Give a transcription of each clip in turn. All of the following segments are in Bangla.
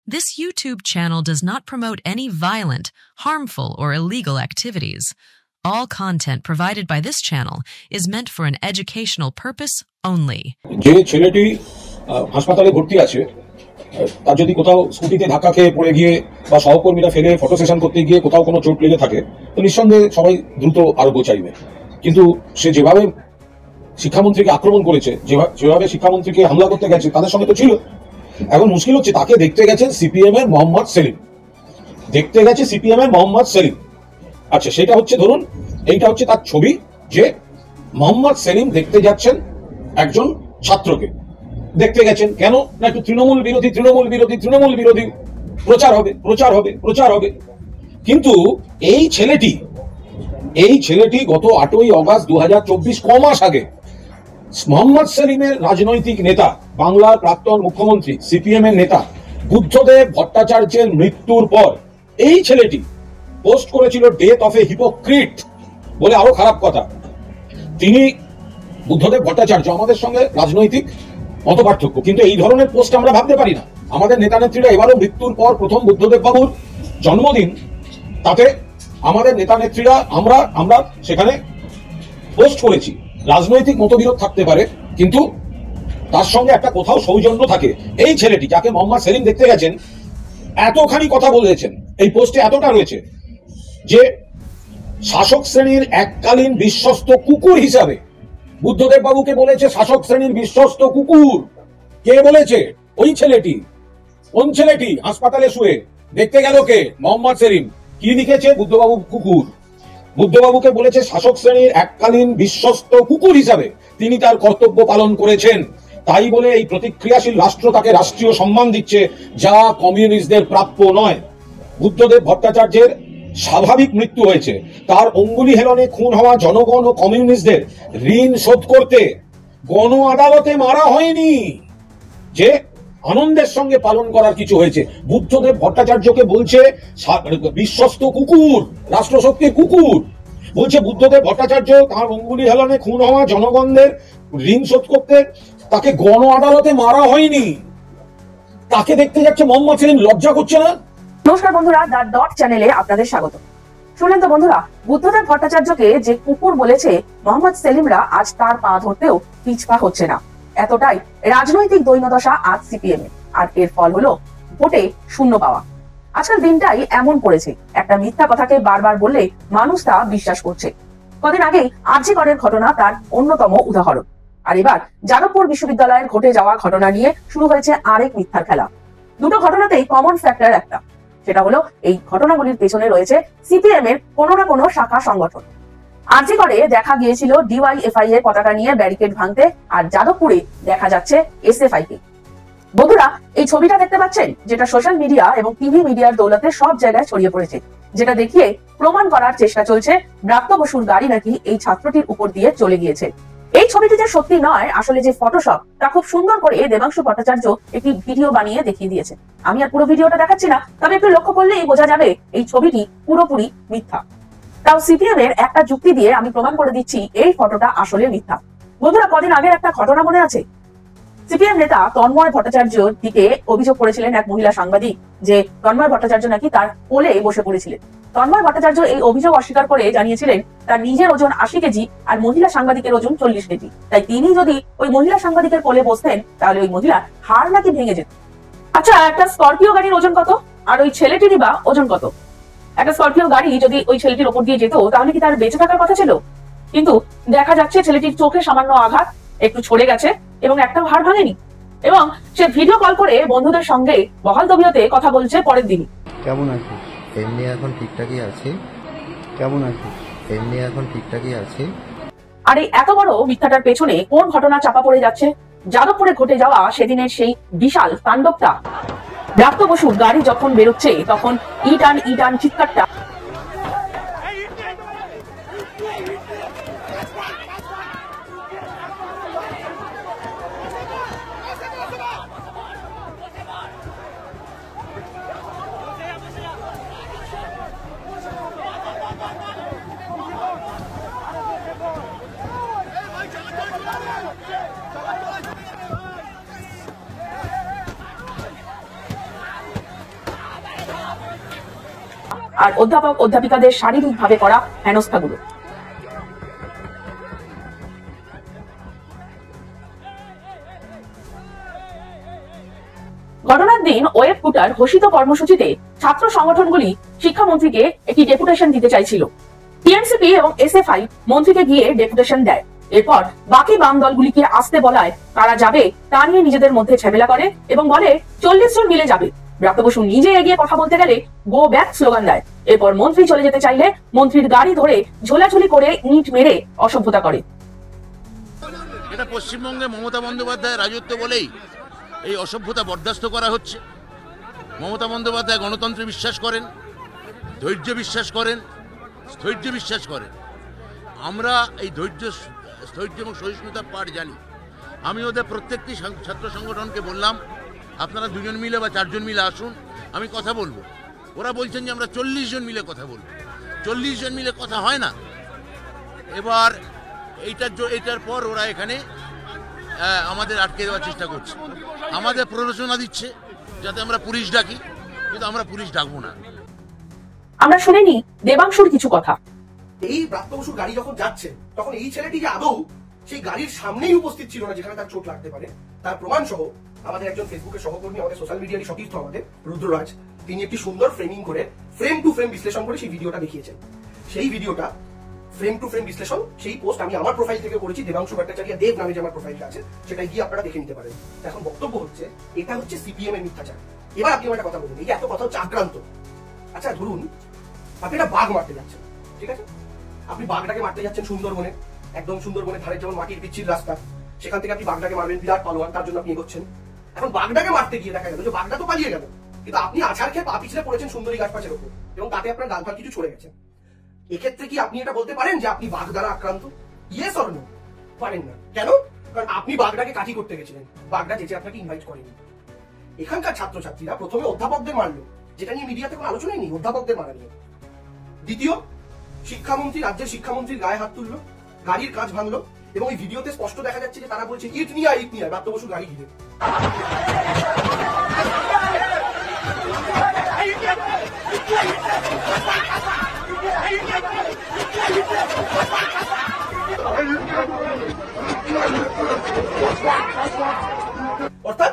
This YouTube channel does not promote any violent, harmful, or illegal activities. All content provided by this channel is meant for an educational purpose only. যে ছেলেটি হাসপাতালে ভর্তি আছে তার যদি কোথাও স্কুটিতে ধাক্কা খেয়ে পড়ে গিয়ে বা সহকর্মীরা ফেলে ফটো সেশন করতে গিয়ে কোথাও কোনো চোট লেগে থাকে তো নিঃসন্দেহে সবাই দ্রুত আরোগ্য চাইবে। কিন্তু সে যেভাবে শিক্ষামন্ত্রীকে আক্রমণ করেছে, যেভাবে শিক্ষামন্ত্রীকে হামলা করতে গেছে, তাদের সঙ্গে তো ছিল। এখন মুশকিল হচ্ছে তাকে দেখতে গেছেন সিপিএম এর মোহাম্মদ সেলিম, আচ্ছা সেটা হচ্ছে ধরুন এইটা হচ্ছে তার ছবি যে মোহাম্মদ সেলিম দেখতে যাচ্ছেন একজন ছাত্রকে, দেখতে গেছেন কেন না একটু তৃণমূল বিরোধী প্রচার হবে। কিন্তু এই ছেলেটি গত 8ই অগাস্ট 2024 ক মাস আগে মোহাম্মদ সেলিমের রাজনৈতিক নেতা, বাংলার প্রাক্তন মুখ্যমন্ত্রী সিপিএম এর নেতা বুদ্ধদেব ভট্টাচার্যের মৃত্যুর পর এই ছেলেটি পোস্ট করেছিল ডেথ অফ এ হিপোক্রিট বলে। আরো খারাপ কথা, তিনি বুদ্ধদেব ভট্টাচার্য আমাদের সঙ্গে রাজনৈতিক মতপার্থক্য, কিন্তু এই ধরনের পোস্ট আমরা ভাবতে পারি না। আমাদের নেতা নেত্রীরা এবারও মৃত্যুর পর প্রথম বুদ্ধদেব বাবুর জন্মদিন, তাতে আমাদের নেতা নেত্রীরা আমরা সেখানে পোস্ট করেছি। রাজনৈতিক মতবিরোধ থাকতে পারে কিন্তু তার সঙ্গে একটা কোথাও সৌজন্য থাকে। এই ছেলেটি যাকে মোহাম্মদ সেলিম দেখতে গেছেন এতখানি কথা বলেছেন, এই পোস্টে এতটা রয়েছে যে শাসক শ্রেণীর এককালীন বিশ্বস্ত কুকুর হিসাবে বুদ্ধদেব বাবুকে বলেছে শাসক শ্রেণীর বিশ্বস্ত কুকুর। কে বলেছে? ওই ছেলেটি। কোন ছেলেটি? হাসপাতালে শুয়ে দেখতে গেল কে? মোহাম্মদ সেলিম। কি লিখেছে? বুদ্ধবাবু কুকুর। বুদ্ধবাবুকে বলেছে শাসক শ্রেণীর এককালীন বিশ্বস্ত কুকুর হিসাবে তিনি তার কর্তব্য পালন করেছেন, তাই বলে এই প্রতিক্রিয়াশীল রাষ্ট্র তাকে রাষ্ট্রীয় সম্মান দিচ্ছে যা কমিউনিস্টদের প্রাপ্য নয়। বুদ্ধদেব ভট্টাচার্যের স্বাভাবিক মৃত্যু হয়েছে, তার অঙ্গুলি হেলনে খুন হওয়া জনগণ ও কমিউনিস্টদের ঋণ শোধ করতে গণ আদালতে মারা হয়নি, যে আনন্দের সঙ্গে পালন করার কিছু হয়েছে। বুদ্ধদেব ভট্টাচার্যকে বলছে বিশ্বস্ত কুকুর, রাষ্ট্রশক্তির কুকুর। বলছে বুদ্ধদেব ভট্টাচার্য তার অঙ্গুলি হেলনে খুন হওয়া জনগণদের ঋণ শোধ করতে তাকে গণ আদালতে মারা হয়নি, তাকে দেখতে যাচ্ছে মোহাম্মদ সেলিম। লজ্জা করছে না? নমস্কার বন্ধুরা, দ্য ডট চ্যানেলে আপনাদের স্বাগত। শুনলেন তো বন্ধুরা, বুদ্ধদেব ভট্টাচার্যকে যে কুকুর বলেছে মোহাম্মদ সেলিমরা আজ তার পা ধরতেও পিছপা হচ্ছে না। এতটাই রাজনৈতিক দৈন্যদশা আজ সিপিএম এর, আর এর ফল হলো ভোটে শূন্য পাওয়া। আজকাল দিনটাই এমন পড়েছে, একটা মিথ্যা কথাকে বারবার বললে মানুষ তা বিশ্বাস করছে। কদিন আগেই আরজি করের ঘটনা তার অন্যতম উদাহরণ। আর এবার যাদবপুর বিশ্ববিদ্যালয়ের ঘটে যাওয়া ঘটনা নিয়ে শুরু হয়েছে আরেক মিথ্যার খেলা। দুটো ঘটনাতেই কমন ফ্যাক্টর একটা, সেটা হলো এই ঘটনাগুলির পেছনে রয়েছে সিপিএম এর কোনো না কোনো শাখা সংগঠন। আরজি করে দেখা গিয়েছিল ডিওয়াইএফআই এর পতাকা নিয়ে ব্যারিকেড ভাঙতে, আর যাদবপুরে দেখা যাচ্ছে এসএফআই কে। বন্ধুরা, এই ছবিটা দেখতে পাচ্ছেন, যেটা সোশ্যাল মিডিয়া এবং টিভি মিডিয়ার দৌলতে সব জায়গায় ছড়িয়ে পড়েছে, যেটা দেখিয়ে প্রমাণ করার চেষ্টা চলছে ব্রাত্য বসুর গাড়ি নাকি এই ছাত্রটির উপর দিয়ে চলে গিয়েছে। এই ছবিটি যে সত্যি নয়, আসলে যে ফটোশপ, তা খুব সুন্দর করে দেবাংশু ভট্টাচার্য একটি ভিডিও বানিয়ে দেখিয়ে দিয়েছে। আমি আর পুরো ভিডিওটা দেখাচ্ছি না, তবে একটু লক্ষ্য করলেই বোঝা যাবে এই ছবিটি পুরোপুরি মিথ্যা। তাও সিপিএম এর একটা যুক্তি দিয়ে আমি প্রমাণ করে দিচ্ছি এই ফটোটা আসলে মিথ্যা। বন্ধুরা, কদিন আগের একটা ঘটনা মনে আছে? সিপিএম নেতা তন্ময় ভট্টাচার্যর দিকে অভিযোগ করেছিলেন এক মহিলা সাংবাদিক যে তন্ময় ভট্টাচার্য নাকি তার কোলে বসে পড়েছিলেন। তন্ময় ভট্টাচার্য এই অভিযোগ অস্বীকার করে জানিয়েছিলেন তার নিজের ওজন 80 কেজি আর মহিলা সাংবাদিকের ওজন 40 কেজি। তাই তিনি যদি ওই মহিলা সাংবাদিকের কোলে বসতেন তাহলে ওই মহিলার হাড় নাকি ভেঙে যেত। আচ্ছা, একটা স্করপিও গাড়ির ওজন কত আর ওই ছেলেটিরই বা ওজন কত? একটা স্করপিও গাড়ি যদি ওই ছেলেটির ওপর দিয়ে যেত তাহলে কি তার বেঁচে থাকার কথা ছিল? কিন্তু দেখা যাচ্ছে ছেলেটির চোখে সামান্য আঘাত, একটু ছড়ে গেছে এবং একটাও হাড় ভাঙেনি। এবং সে ভিডিও কল করে বন্ধুদের সঙ্গে বহাল তবিয়তে কথা বলছে পরের দিনই। কেমন আছিস? এমনি এখন ঠিকঠাকই আছে। কেমন আছিস? এমনি এখন ঠিকঠাকই আছে। আর এই এত বড় মিথ্যাটার পেছনে কোন ঘটনা চাপা পড়ে যাচ্ছে? যাদবপুরে ঘটে যাওয়া সেদিনের সেই বিশাল তাণ্ডবটা। ব্রাত্য বসুর গাড়ি যখন বেরোচ্ছে তখন ইটান চিৎকারটা আর অধ্যাপক অধ্যাপিকাদের শারীরিকভাবে করা হেনস্থাগুলো। ঘটনার দিন ওয়েব পুটার ঘোষিত কর্মসূচিতে ছাত্র সংগঠনগুলি শিক্ষামন্ত্রীকে একটি ডেপুটেশন দিতে চাইছিল। টিএমসিপি এবং এসএফআই মন্ত্রীকে গিয়ে ডেপুটেশন দেয়। এরপর বাকি বাম দলগুলিকে আসতে বলায় তারা যাবে তা নিয়ে নিজেদের মধ্যে ঝামেলা করে এবং বলে 40 জন মিলে যাবে। ব্রাত্য বসু নিজে এগিয়ে কথা বলতে গেলে গো ব্যাক স্লোগান দেয়। এরপর মন্ত্রী চলে যেতে চাইলে মন্ত্রীর গাড়ি ধরে ঝোলাঝুলি করে ইট মেরে অসভ্যতা করে। এটা পশ্চিমবঙ্গে মমতা বন্দ্যোপাধ্যায়ের রাজত্ব বলেই এই অসভ্যতা বরদাস্ত করা হচ্ছে। মমতা বন্দ্যোপাধ্যায় গণতন্ত্রে বিশ্বাস করেন, ধৈর্য বিশ্বাস করেন, স্থৈর্য বিশ্বাস করেন। আমরা এই ধৈর্য এবং সহিষ্ণুতার পাঠ জানি। আমি ওদের প্রত্যেকটি ছাত্র সংগঠনকে বললাম, আপনারা 2 জন মিলে বা 4 জন মিলে আসুন, আমি কথা বলবো। ওরা বলছেন যে আমরা 40 জন মিলে কথা বলবো। 40 জন মিলে কথা হয় না। এবার এইটার পর ওরা এখানে আমাদের আটকে দেওয়ার চেষ্টা করছে, আমাদের প্ররোচনা দিচ্ছে যাতে আমরা পুলিশ ডাকি, কিন্তু আমরা পুলিশ ডাকবো না। আমরা শুনিনি দেবাংশুর কিছু কথা। এই ব্রাত্য বসুর গাড়ি যখন যাচ্ছে তখন এই ছেলেটি যে আদৌ সেই গাড়ির সামনেই উপস্থিত ছিল না যেখানে তার চোট লাগতে পারে, তার প্রমাণ সহ আমাদের একজন ফেসবুকের সহকর্মী, আমাদের সোশ্যাল মিডিয়ারই সতীর্থ আমাদের রুদ্ররাজ, তিনি একটি সুন্দর ফ্রেমিং করে ফ্রেম টু ফ্রেম বিশ্লেষণ করে সেই ভিডিওটা দেখিয়েছেন। সেই ভিডিওটা ফ্রেম টু ফ্রেম বিশ্লেষণ, সেই পোস্ট আমি আমার প্রোফাইল থেকে করেছি, দেবাংশু ভট্টাচার্য দেব নামে যে আমার প্রোফাইলটা আছে সেটা গিয়ে আপনারা দেখে নিতে পারেন। এখন বক্তব্য হচ্ছে এটা হচ্ছে সিপিএম এর মিথ্যাচার। এবার আপনি আমার একটা কথা বলুন, এই এত কথা হচ্ছে আক্রান্ত। আচ্ছা ধরুন আপনি একটা বাঘ মারতে যাচ্ছেন, ঠিক আছে? আপনি বাঘটাকে মারতে যাচ্ছেন সুন্দরবনে, একদম সুন্দরবনের ধারে যেমন মাটির পিচ্ছির রাস্তা, সেখান থেকে আপনি বাঘটাকে মারবেন, বিরাট পালোয়ান, তার জন্য আপনি এগোচ্ছেন। এখন বাঘটাকে মারতে গিয়ে দেখা গেল যে বাঘটা তো পালিয়ে গেল, কিন্তু আপনি আছাড় খেয়ে পা পিছলে পড়েছেন সুন্দরী গাছপাচের উপর এবং তাতে আপনার গাল ফাল কিছু ছড়ে গেছে। এক্ষেত্রে কি আপনি এটা বলতে পারেন যে আপনি বাঘ দ্বারা আক্রান্ত? Yes or no? পারেন না। কেন? কারণ আপনি বাঘটাকে কাঠি করতে গেছিলেন, বাঘটা যেচে আপনাকে ইনভাইট করেনি। এখানকার ছাত্রছাত্রীরা প্রথমে অধ্যাপকদের মারলো, যেটা নিয়ে মিডিয়াতে কোনো আলোচনাই নেই, অধ্যাপকদের মারা নিয়ে। দ্বিতীয়, শিক্ষামন্ত্রী, রাজ্যের শিক্ষামন্ত্রীর গায়ে হাত তুললো, গাড়ির কাঁচ ভাঙলো এবং এই ভিডিওতে স্পষ্ট দেখা যাচ্ছে যে তারা বলছে ইট নিয়ে আয়, ইট নিয়ে আয়, ব্রাত্য বসুর গাড়ি ঘিরে। অর্থাৎ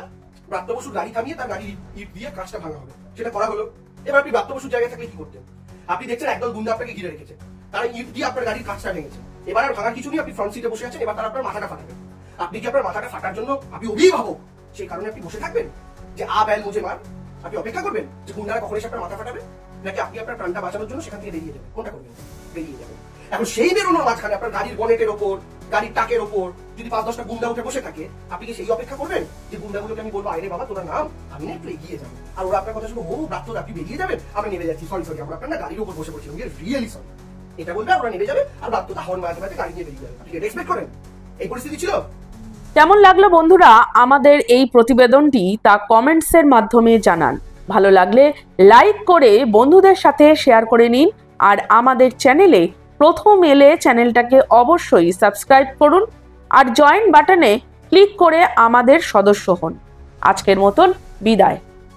ব্রাত্য বসুর গাড়ি থামিয়ে তার গাড়ির ইট দিয়ে কাঁচটা ভাঙা হবে, সেটা করা হলো। এবার আপনি ব্রাত্য বসুর জায়গায় থাকলে কি করতেন? আপনি দেখছেন একদল গুন্ডা আপনাকে ঘিরে রেখেছে, তারা ইট দিয়ে আপনার গাড়ির কাঁচটা ভেঙেছে। এবার আর ভাঙার কিছু নেই, আপনি ফ্রন্ট সিটে বসে আছেন, এবার তারা আপনার মাথাটা ফাটাবেন। আপনি কি আপনার মাথাটা ফাটার জন্য আপনি অভিভাবক, সেই কারণে আপনি বসে থাকবেন যে আ ব্যাল মুঝে মার? আপনি অপেক্ষা করবেন যে গুন্ডারা কখন এসে আপনার মাথা ফাটাবে, নাকি আপনি আপনার প্রাণটা বাঁচানোর জন্য সেখান থেকে বেরিয়ে যাবেন? কোনটা করবেন? বেরিয়ে যাবেন। এখন সেই বেরোনোর মাঝখানে আপনার গাড়ির বনেটের ওপর, গাড়ির টাকের ওপর যদি 5-10টা গুন্ডা উঠে বসে থাকে, আপনি কি সেই অপেক্ষা করবেন যে গুন্ডাগুলোকে আমি বলবো আরে বাবা তোরা নাম, আমি না একটু এগিয়ে যাবো, আর ওরা আপনার কথা শুনে ও ব্রাত্য আপনি বেরিয়ে যাবেন, আমরা নেমে যাচ্ছি, সরি আমরা আপনার না গাড়ির উপর বসে পড়ছি, রিয়েলি সরি, এটা বলবে, ওরা নেমে যাবে আর ব্রাত্যটা হর্ন মারতে মারতে গাড়ি নিয়ে বেরিয়ে যাবে। আপনি এটা এক্সপেক্ট করেন? এই পরিস্থিতি ছিল। কেমন লাগলো বন্ধুরা আমাদের এই প্রতিবেদনটি, তা কমেন্টসের মাধ্যমে জানান। ভালো লাগলে লাইক করে বন্ধুদের সাথে শেয়ার করে নিন, আর আমাদের চ্যানেলে প্রথম এলে চ্যানেলটাকে অবশ্যই সাবস্ক্রাইব করুন আর জয়েন বাটনে ক্লিক করে আমাদের সদস্য হন। আজকের মতন বিদায়।